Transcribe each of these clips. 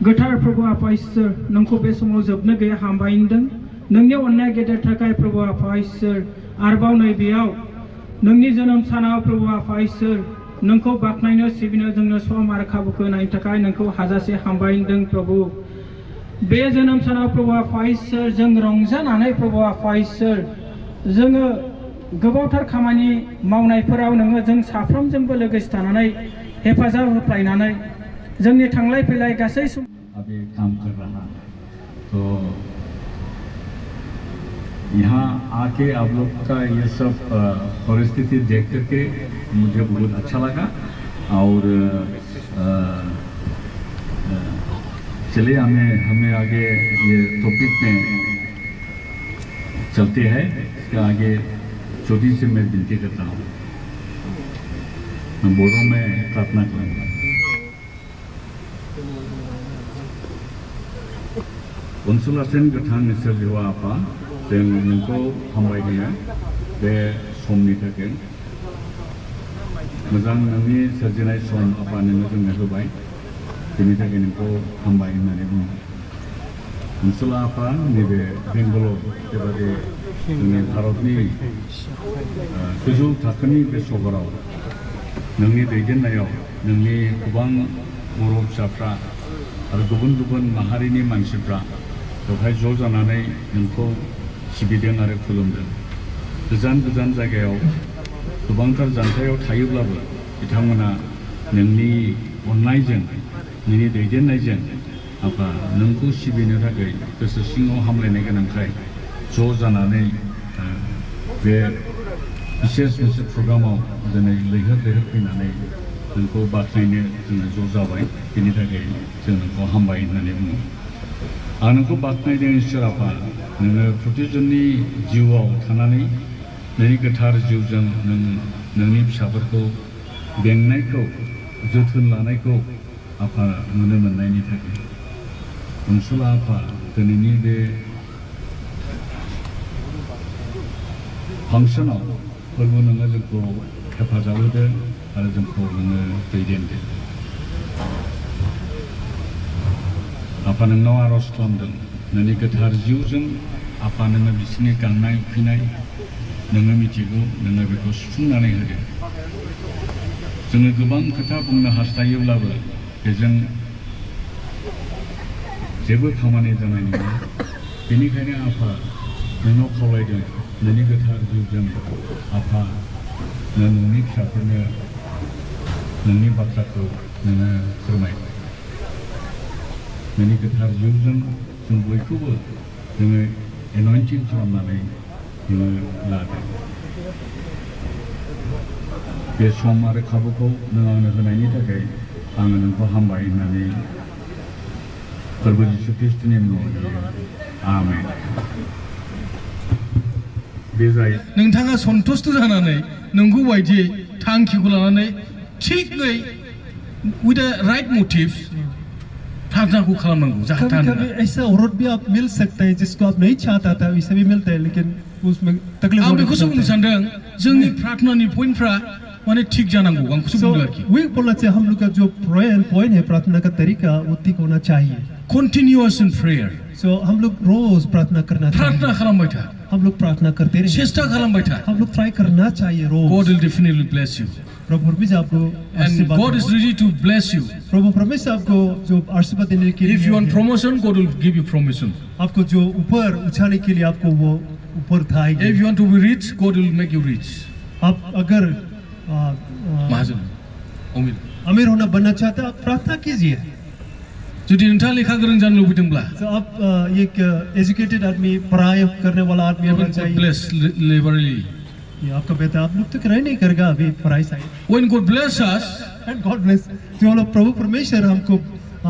गोथार प्रभु आफा इसोर नोंखौ बे समाव जोबनो गैया हामबायदों नोंनि अननाय गेदेर थाखाय प्रभु आफा इसोर आरोबाव नैबेयाव नोंनि जोनोम सानाव प्रभु आफा इसोर नोंखौ बाख्नायनो सिबिनो जोंनो सम आरो खाबुखौ होनायनि थाखाय नोंखौ हाजासे हामबायदों प्रभु बे जोनोम सानाव प्रभु आफा इसोर जों रंजानानै प्रभु आफा इसोर जोङो गोबावथार खामानि मावनायफोराव नोङो जों साफ्रोमजोंबो लोगोसे थानानै हेफाजाब होफ्लायनानै जोंनि थांलाय फैलाय गासै सम अभी काम कर रहा तो यहाँ आके आप लोग का ये सब परिस्थिति देख करके मुझे बहुत अच्छा लगा और चलिए हमें आगे ये टॉपिक में चलते हैं इसके आगे छोटी से मैं विनती करता हूँ मैं बोलो में प्रार्थना करूँगा अनसुलासेन गोथां इसोर जिवा आफा जों नोंखौ हामबायहोयो बे समनि थाखाय मोजां नोंनि सोरजिनाय सम आफा नोङो जोंनो होबाय बेनि थाखाय नोंखौ हामबाय होननानै बुङो अनसुला आफा नैबे बेंगालर बेबादि जोंनि भारतनि गोजौ थाखोनि बे सहराव नोंनि दैदेननायाव नोंनि गोबां बर' फिसाफ्रा आरो गुबुन गुबुन माहारिनि मानसिफ्रा बेवहाय ज' जानानै नोंखौ सिबिदों आरो खुलुमदों गोजान गोजान जायगायाव गोबांथार जानथायाव थायोब्लाबो बिथांमोना नोंनि अननायजों नोंनि दैदेननायजों आफा नोंखौ सिबिनो थाखाय गोसो सिङाव हामलायनाय गोनांखाय ज' जानानै बे बिसेस मोनसे प्रग्रामाव दिनै लैहोर लैहोर फैनानै नोंखौ बाख्नायनो जोङो ज' जाबाय बेनि थाखाय जों नोंखौ हामबाय होननानै बुङो आं नोंखौ बाख्नायदों इसोर आफा नोङो प्रतिजननि जिउआव थानानै नोंनि गोथार जिउजों नोंनि फिसाफोरखौ बेंनायखौ जोथोन लानायखौ आफा नुनो मोननायनि थाखाय अनसुला आफा दिनैनि बे फांसनाव फोरबो नोङो जोंखौ हेफाजाब होदों आरो जोंखौ नोङो दैदेनदों आफा नोंनाव आर'ज खालामदों नोंनि गोथार जिउजों आफा नोङो बिसोरनि गांनाय उखैनाय नोङो मिथिगौ नोङो बेखौ सुफुंनानै होदो जोङो गोबां खोथा बुंनो हास्थायोब्लाबो बेजों जेबो खामानि जानाय नङा बेनिखायनो आफा नोंनाव खावलायदों नोंनि गोथार जिउजों आफा नोंनि फिसाफोरनो नोंनि बाथ्राखौ नोङो फोरमाय नोंनि गोथार जिउजों जों बयखौबो जोङो एन'इन्टिं खालामनानै जोङो लादों बे सम आरो खाबुखौ नों आंनो होनायनि थाखाय आङो नोंखौ हामबाय होननानै प्रभु जिशु ख्रीष्टनि मुङाव आमेन बे जाय नोंथाङा सन्तुष्ट जानानै नंगौ बायदियै थांखिखौ लानानै थिगै with the right motives प्रार्थना को खालामनांगौ जाहाथे कभी ऐसा औरत भी आप मिल सकता है जिसको आप नहीं चाहता था वैसे भी मिलता है लेकिन उसमें तकलीफ आं बेखौसो बुंनो सानदों जोंनि प्रार्थनानि पॉइंटफ्रा माने ठीक जानांगौ आं बेखौसो बुंदों आरोखि वही बोलना चाहिए हम लोग का जो पॉइंट है प्रार्थना का तरीका वो ठीक होना चाहिए continuous in prayer सो हम लोग रोज प्रार्थना करना चाहिए प्रार्थना खालामबाय था हम लोग प्रार्थना करते रहे चेष्टा खालामबाय था हम लोग ट्राई करना चाहिए रोज God will definitely bless you प्रभु परमेश्वर आपको and God is ready to bless you प्रभु परमेश्वर आपको जो आशीर्वाद देने के लिए if you want promotion God will give you promotion आपको जो ऊपर उठाने के लिए आपको वो ऊपर उठाएगा if you want to be rich God will make you rich आप अगर महाजन अमीर होना बनना चाहते हैं आप प्रार्थना कीजिए जुदि नोंथाङा लेखा गोरों जानो लुबैदोंब्ला तो आप एक एजुकेटेड आदमी पढ़ाई करने वाला आदमी होना चाहिए bless liberally ये आपका बेटा आप लोग तो कर नहीं करेगा अभी पढ़ाई side when God bless us and God bless जो लोग प्रभु परमेश्वर हमको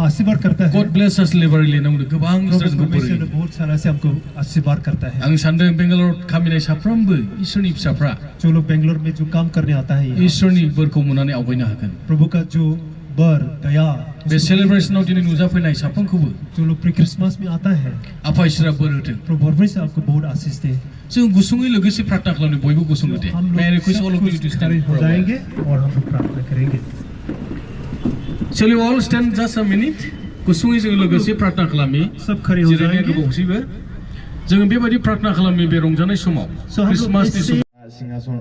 आशीर्वाद करता है God bless us liberally नंगौ गोबां प्रभु परमेश्वर ने बहुत सारा से हमको आशीर्वाद करता है आं सानदों बेंगालर खामिनाय साफ्रोमबो इसोरनि फिसाफ्रा जो लोग बेंगलोर में जो काम करने आता है इसोरनि बोरखौ मोननानै आवगायनो हागोन प्रभु का जो बर दया बे सेलिब्रेशनाव दिनै नुजाफैनाय साफ्रोमखौबो जो लोग प्री क्रिसमस में आता है आफा इसोरा बोर होथों प्रभु परमेश्वर आपको बहुत आशीष दे जों गुसुङै लोगोसे प्रार्थना खालामनो बयबो गुसुङै दे हम may I request all of you to stand हो जाएंगे और हम लोग प्रार्थना करेंगे Shall you all stand just a minute गुसुङै जों लोगोसे प्रार्थना खालामि सब खड़े हो जिरायनाया जाएंगे गोबावसैबो जों बेबायदि प्रार्थना खालामि बे रंजानाय समाव क्रिसमासनि समाव सिंहासन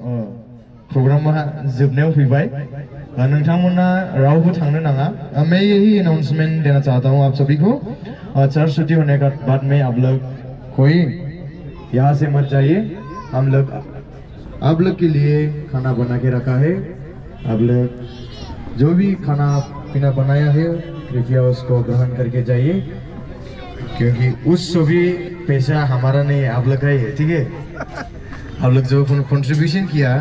प्रग्रामा जोबनायाव फैबाय नोंथांमोना रावबो थांनो नाङा मैं यही अनाउंसमेंट देना चाहता हूँ आप सभी को चर्च छुट्टी होने के बाद में आप लोग कोई यहाँ से मत जाइए हम लोग आप लोग के लिए खाना बना के रखा है आप लोग जो भी खाना पीना बनाया है कृपया उसको ग्रहण करके जाइए क्योंकि उस सभी पैसा हमारा नहीं है आप लोग का ही है ठीक है आप लोग जो कंट्रीब्यूशन किया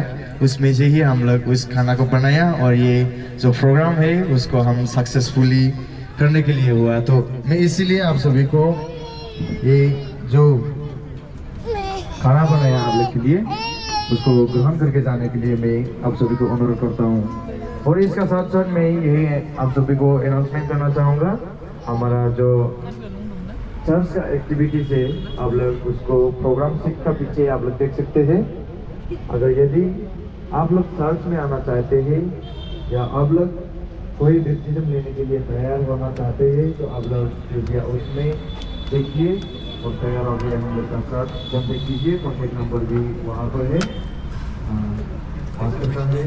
उसमें से ही हम लोग उस खाना को बनाया और ये जो प्रोग्राम है उसको हम सक्सेसफुली करने के लिए हुआ तो मैं इसीलिए आप सभी को ये जो खाना बनाया आप लोग के लिए उसको ग्रहण करके जाने के लिए मैं आप सभी को अनुरोध करता हूँ और इसका साथ साथ मैं यही आप सभी को अनाउंसमेंट करना चाहूँगा हमारा जो चर्च का एक्टिविटी है आप लोग उसको प्रोग्राम सीख का पीछे आप लोग देख सकते हैं अगर यदि आप लोग चर्च में आना चाहते हैं या आप लोग कोई डिसीजन लेने के लिए तैयार होना चाहते हैं तो आप लोग कृपया उसमें देखिए और तैयार हो गए हम लोग का चर्च कॉन्टेक्ट कीजिए कॉन्टेक्ट नंबर भी वहाँ पर है मास्टर का है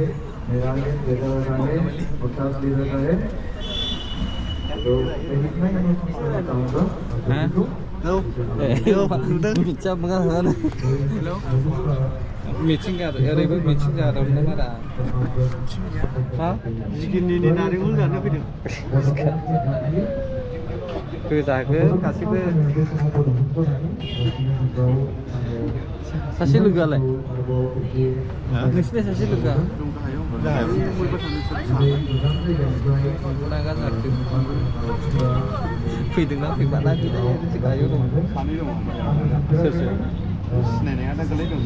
मेरा है बेटा का है और चर्च लीडर का है तो मैं इतना ही अनाउंसमेंट करना चाहूँगा मिथिं ओरैबो मिथिं जादोंमोन आरो हा जिगिनिनि नारेंखल जानो फैदों गोजागोन गासैबो सासे लोगोआलाय नोंसिना सासे लोगोआ फैदोंना फैबाना गायो दं सानै दङ सोर सोर सिनायनाया दा गोलै दं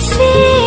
see